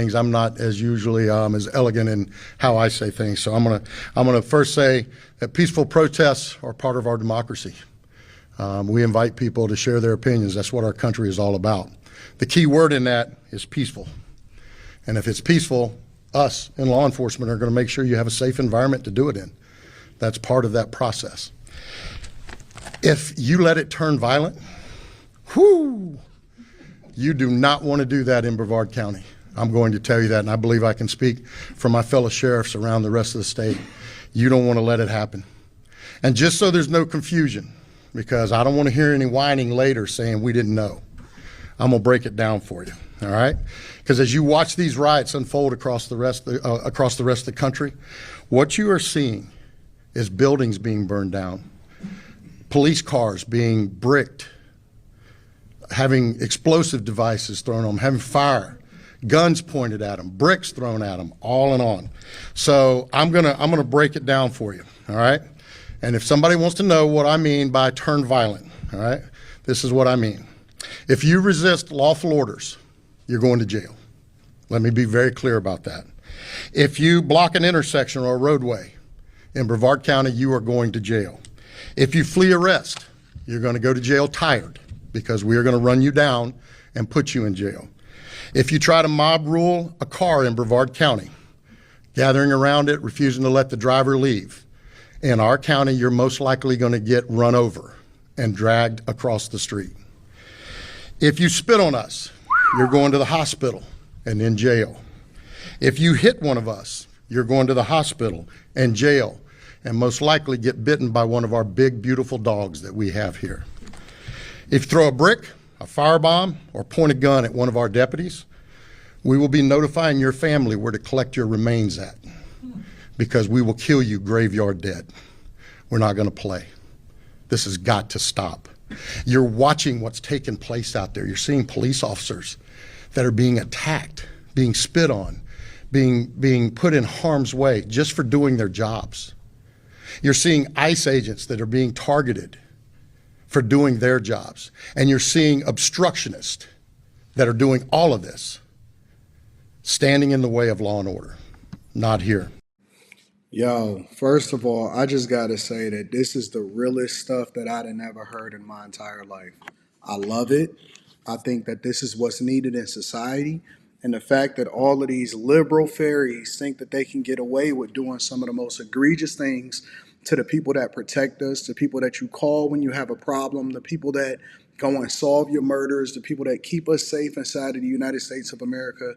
things. I'm not as usually as elegant in how I say things. So I'm gonna first say that peaceful protests are part of our democracy. We invite people to share their opinions. That's what our country is all about. The key word in that is peaceful. And if it's peaceful, us in law enforcement are going to make sure you have a safe environment to do it in. That's part of that process. If you let it turn violent, whoo, you do not want to do that in Brevard County. I'm going to tell you that, and I believe I can speak for my fellow sheriffs around the rest of the state. You don't want to let it happen. And just so there's no confusion, because I don't want to hear any whining later saying we didn't know, I'm going to break it down for you, all right? Because as you watch these riots unfold across the rest of the country, what you are seeing is buildings being burned down, police cars being bricked, having explosive devices thrown on them, having fire, guns pointed at them, bricks thrown at them, all and on. So I'm gonna break it down for you, all right? And if somebody wants to know what I mean by turn violent, all right, this is what I mean. If you resist lawful orders, you're going to jail. Let me be very clear about that. If you block an intersection or a roadway in Brevard County, you are going to jail. If you flee arrest, you're going to go to jail tired, because we are going to run you down and put you in jail. If you try to mob rule a car in Brevard County, gathering around it, refusing to let the driver leave, in our county, you're most likely going to get run over and dragged across the street. If you spit on us, you're going to the hospital and in jail. If you hit one of us, you're going to the hospital and jail, and most likely get bitten by one of our big, beautiful dogs that we have here. If you throw a brick, a firebomb, or point a gun at one of our deputies, we will be notifying your family where to collect your remains at, because we will kill you graveyard dead. We're not going to play. This has got to stop. You're watching what's taking place out there. You're seeing police officers that are being attacked, being spit on, being put in harm's way just for doing their jobs. You're seeing ICE agents that are being targeted for doing their jobs. And you're seeing obstructionists that are doing all of this, standing in the way of law and order. Not here. Yo, first of all, I just gotta say that this is the realest stuff that I'd have never heard in my entire life. I love it. I think that this is what's needed in society. And the fact that all of these liberal fairies think that they can get away with doing some of the most egregious things to the people that protect us, the people that you call when you have a problem, the people that go and solve your murders, the people that keep us safe inside of the United States of America.